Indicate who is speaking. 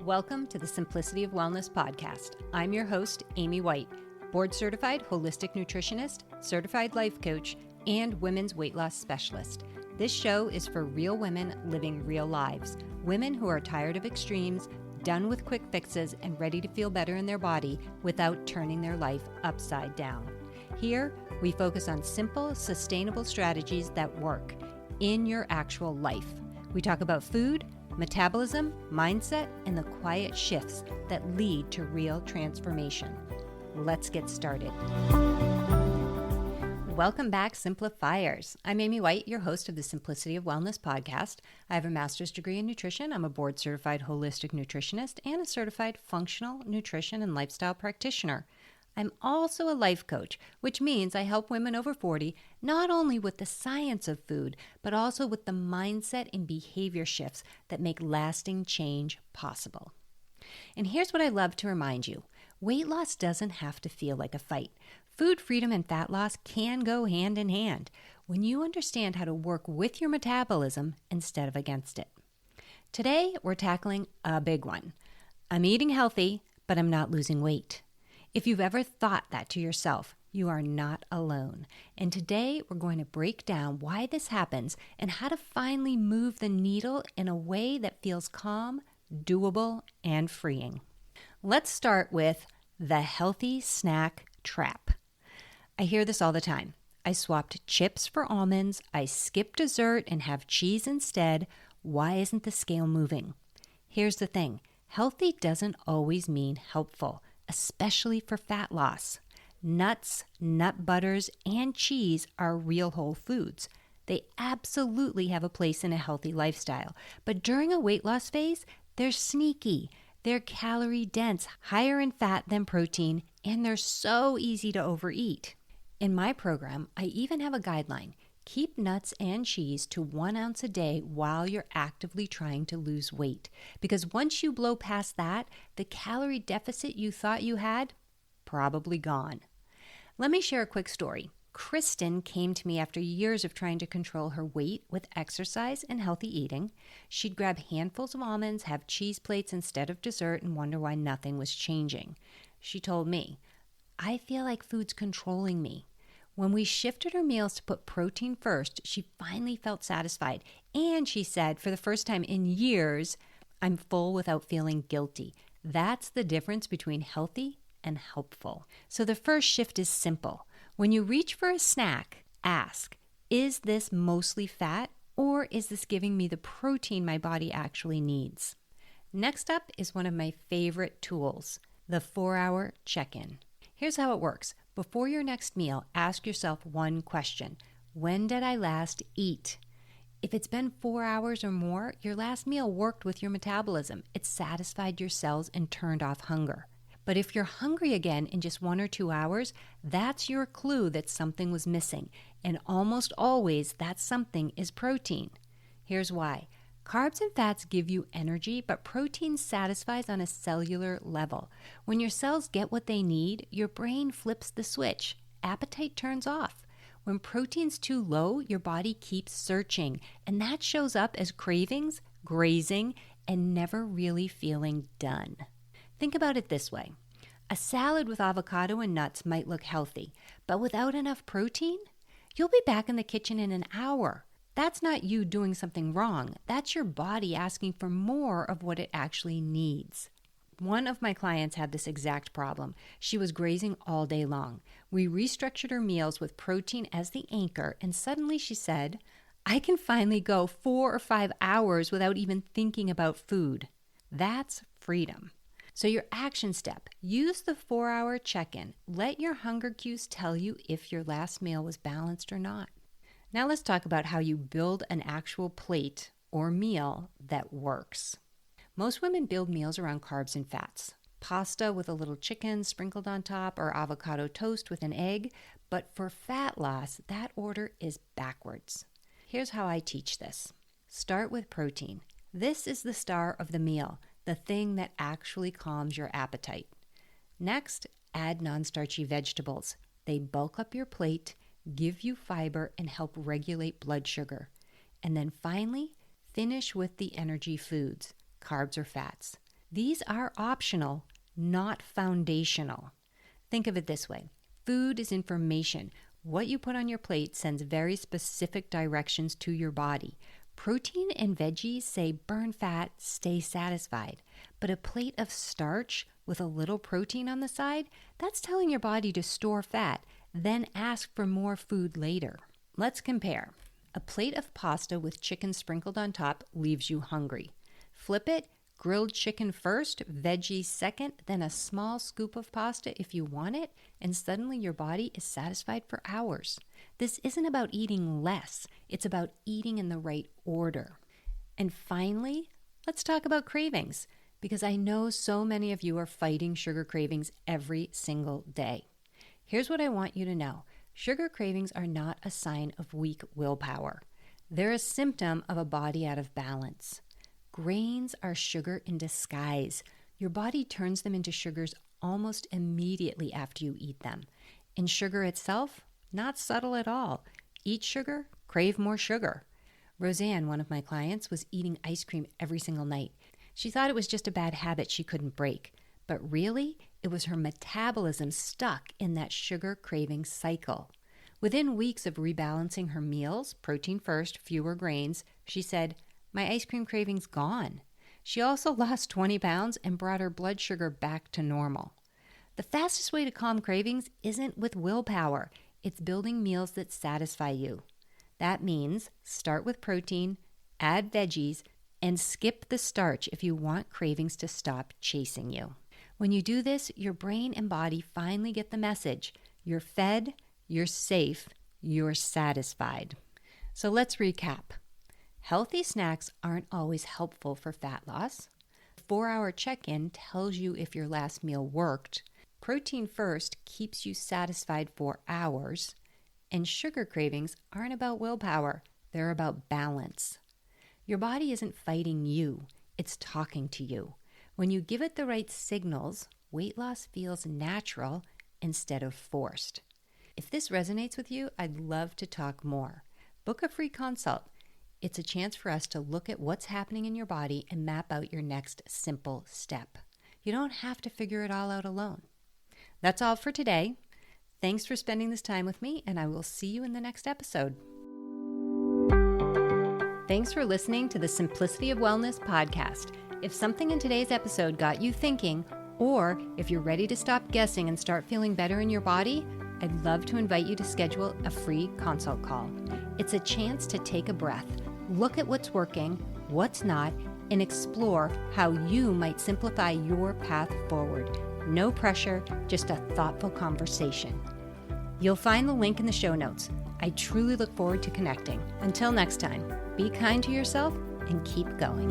Speaker 1: Welcome to the Simplicity of Wellness podcast. I'm your host, Amy White, board-certified holistic nutritionist, certified life coach, and women's weight loss specialist. This show is for real women living real lives, women who are tired of extremes, done with quick fixes, and ready to feel better in their body without turning their life upside down. Here, we focus on simple, sustainable strategies that work in your actual life. We talk about food, metabolism, mindset, and the quiet shifts that lead to real transformation. Let's get started. Welcome back, Simplifiers. I'm Amy White, your host of the Simplicity of Wellness podcast. I have a master's degree in nutrition. I'm a board-certified holistic nutritionist and a certified functional nutrition and lifestyle practitioner. I'm also a life coach, which means I help women over 40 not only with the science of food, but also with the mindset and behavior shifts that make lasting change possible. And here's what I love to remind you. Weight loss doesn't have to feel like a fight. Food freedom and fat loss can go hand in hand when you understand how to work with your metabolism instead of against it. Today, we're tackling a big one. I'm eating healthy, but I'm not losing weight. If you've ever thought that to yourself, you are not alone. And today we're going to break down why this happens and how to finally move the needle in a way that feels calm, doable, and freeing. Let's start with the healthy snack trap. I hear this all the time. I swapped chips for almonds. I skipped dessert and have cheese instead. Why isn't the scale moving? Here's the thing. Healthy doesn't always mean helpful, especially for fat loss. Nuts, nut butters, and cheese are real whole foods. They absolutely have a place in a healthy lifestyle. But during a weight loss phase, they're sneaky. They're calorie dense, higher in fat than protein, and they're so easy to overeat. In my program, I even have a guideline. Keep nuts and cheese to 1 ounce a day while you're actively trying to lose weight. Because once you blow past that, the calorie deficit you thought you had, probably gone. Let me share a quick story. Kristen came to me after years of trying to control her weight with exercise and healthy eating. She'd grab handfuls of almonds, have cheese plates instead of dessert, and wonder why nothing was changing. She told me, "I feel like food's controlling me." When we shifted her meals to put protein first, she finally felt satisfied. And she said, for the first time in years, I'm full without feeling guilty. That's the difference between healthy and helpful. So the first shift is simple. When you reach for a snack, ask, is this mostly fat or is this giving me the protein my body actually needs? Next up is one of my favorite tools, the 4-hour check-in. Here's how it works. Before your next meal, ask yourself one question. When did I last eat? If it's been 4 hours or more, your last meal worked with your metabolism. It satisfied your cells and turned off hunger. But if you're hungry again in just 1 or 2 hours, that's your clue that something was missing. And almost always that something is protein. Here's why. Carbs and fats give you energy, but protein satisfies on a cellular level. When your cells get what they need, your brain flips the switch. Appetite turns off. When protein's too low, your body keeps searching, and that shows up as cravings, grazing, and never really feeling done. Think about it this way. A salad with avocado and nuts might look healthy, but without enough protein, you'll be back in the kitchen in an hour. That's not you doing something wrong. That's your body asking for more of what it actually needs. One of my clients had this exact problem. She was grazing all day long. We restructured her meals with protein as the anchor, and suddenly she said, I can finally go 4 or 5 hours without even thinking about food. That's freedom. So your action step, use the 4-hour check-in. Let your hunger cues tell you if your last meal was balanced or not. Now let's talk about how you build an actual plate or meal that works. Most women build meals around carbs and fats. Pasta with a little chicken sprinkled on top or avocado toast with an egg. But for fat loss, that order is backwards. Here's how I teach this. Start with protein. This is the star of the meal, the thing that actually calms your appetite. Next, add non-starchy vegetables. They bulk up your plate, give you fiber, and help regulate blood sugar. And then finally, finish with the energy foods, carbs or fats. These are optional, not foundational. Think of it this way. Food is information. What you put on your plate sends very specific directions to your body. Protein and veggies say burn fat, stay satisfied. But a plate of starch with a little protein on the side, that's telling your body to store fat, then ask for more food later. Let's compare. A plate of pasta with chicken sprinkled on top leaves you hungry. Flip it, grilled chicken first, veggies second, then a small scoop of pasta if you want it, and suddenly your body is satisfied for hours. This isn't about eating less, it's about eating in the right order. And finally, let's talk about cravings, because I know so many of you are fighting sugar cravings every single day. Here's what I want you to know. Sugar cravings are not a sign of weak willpower. They're a symptom of a body out of balance. Grains are sugar in disguise. Your body turns them into sugars almost immediately after you eat them. And sugar itself, not subtle at all. Eat sugar, crave more sugar. Roseanne, one of my clients, was eating ice cream every single night. She thought it was just a bad habit she couldn't break. But really, it was her metabolism stuck in that sugar craving cycle. Within weeks of rebalancing her meals, protein first, fewer grains, she said, "My ice cream craving's gone." She also lost 20 pounds and brought her blood sugar back to normal. The fastest way to calm cravings isn't with willpower. It's building meals that satisfy you. That means start with protein, add veggies, and skip the starch if you want cravings to stop chasing you. When you do this, your brain and body finally get the message. You're fed, you're safe, you're satisfied. So let's recap. Healthy snacks aren't always helpful for fat loss. The 4-hour check-in tells you if your last meal worked. Protein first keeps you satisfied for hours. And sugar cravings aren't about willpower. They're about balance. Your body isn't fighting you. It's talking to you. When you give it the right signals, weight loss feels natural instead of forced. If this resonates with you, I'd love to talk more. Book a free consult. It's a chance for us to look at what's happening in your body and map out your next simple step. You don't have to figure it all out alone. That's all for today. Thanks for spending this time with me, and I will see you in the next episode. Thanks for listening to the Simplicity of Wellness podcast. If something in today's episode got you thinking, or if you're ready to stop guessing and start feeling better in your body, I'd love to invite you to schedule a free consult call. It's a chance to take a breath, look at what's working, what's not, and explore how you might simplify your path forward. No pressure, just a thoughtful conversation. You'll find the link in the show notes. I truly look forward to connecting. Until next time, be kind to yourself and keep going.